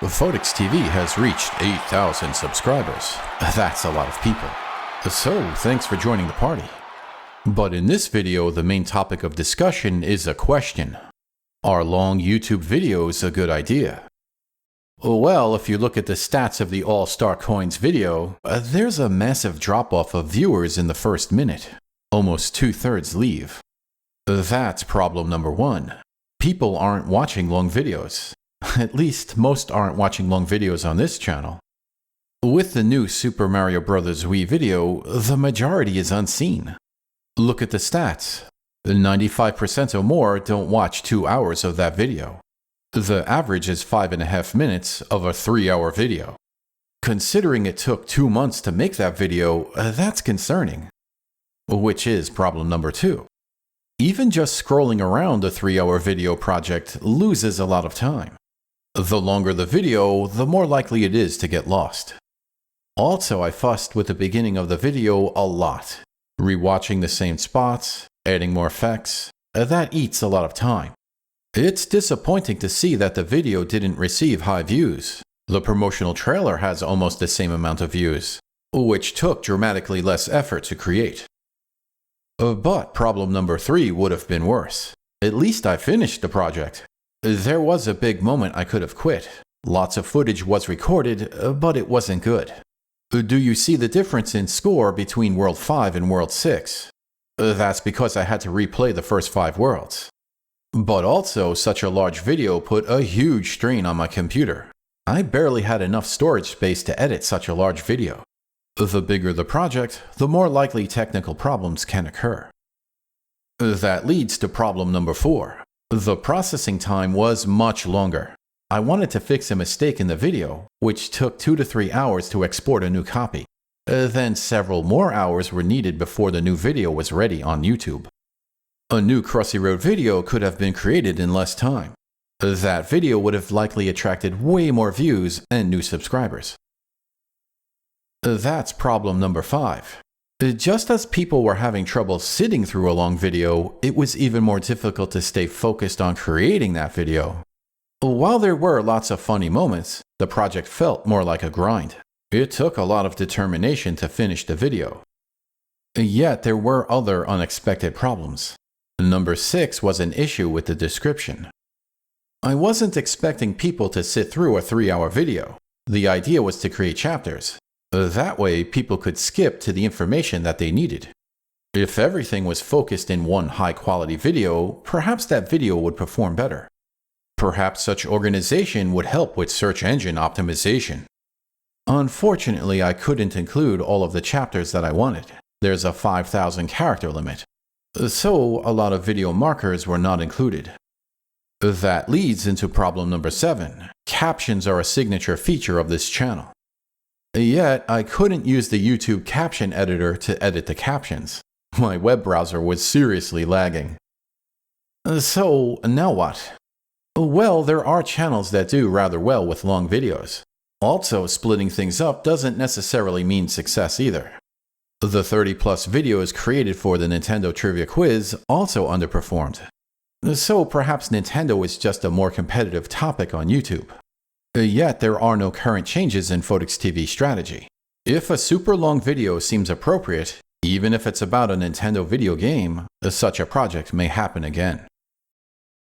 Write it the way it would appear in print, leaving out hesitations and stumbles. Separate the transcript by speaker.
Speaker 1: Photics TV has reached 8,000 subscribers. That's a lot of people. So, thanks for joining the party. But in this video, the main topic of discussion is a question. Are long YouTube videos a good idea? Well, if you look at the stats of the All-Star Coins video, there's a massive drop-off of viewers in the first minute. Almost 2/3 leave. That's problem number one. People aren't watching long videos. At least, most aren't watching long videos on this channel. With the new Super Mario Bros. Wii video, the majority is unseen. Look at the stats. 95% or more don't watch 2 hours of that video. The average is 5.5 minutes of a 3-hour video. Considering it took 2 months to make that video, that's concerning. Which is problem number two. Even just scrolling around a 3-hour video project loses a lot of time. The longer the video, the more likely it is to get lost. Also, I fussed with the beginning of the video a lot. Rewatching the same spots, adding more effects, that eats a lot of time. It's disappointing to see that the video didn't receive high views. The promotional trailer has almost the same amount of views, which took dramatically less effort to create. But problem number three would have been worse. At least I finished the project. There was a big moment I could have quit. Lots of footage was recorded, but it wasn't good. Do you see the difference in score between World 5 and World 6? That's because I had to replay the first 5 worlds. But also, such a large video put a huge strain on my computer. I barely had enough storage space to edit such a large video. The bigger the project, the more likely technical problems can occur. That leads to problem number 4. The processing time was much longer. I wanted to fix a mistake in the video, which took 2 to 3 hours to export a new copy. Then several more hours were needed before the new video was ready on YouTube. A new Crossy Road video could have been created in less time. That video would have likely attracted way more views and new subscribers. That's problem number 5. Just as people were having trouble sitting through a long video, it was even more difficult to stay focused on creating that video. While there were lots of funny moments, the project felt more like a grind. It took a lot of determination to finish the video. Yet there were other unexpected problems. Number 6 was an issue with the description. I wasn't expecting people to sit through a 3-hour video. The idea was to create chapters. That way, people could skip to the information that they needed. If everything was focused in one high-quality video, perhaps that video would perform better. Perhaps such organization would help with search engine optimization. Unfortunately, I couldn't include all of the chapters that I wanted. There's a 5,000 character limit. So, a lot of video markers were not included. That leads into problem number 7. Captions are a signature feature of this channel. Yet, I couldn't use the YouTube caption editor to edit the captions. My web browser was seriously lagging. So, now what? Well, there are channels that do rather well with long videos. Also, splitting things up doesn't necessarily mean success either. The 30+ videos created for the Nintendo Trivia Quiz also underperformed. So perhaps Nintendo is just a more competitive topic on YouTube. Yet there are no current changes in Photics TV strategy. If a super long video seems appropriate, even if it's about a Nintendo video game, such a project may happen again.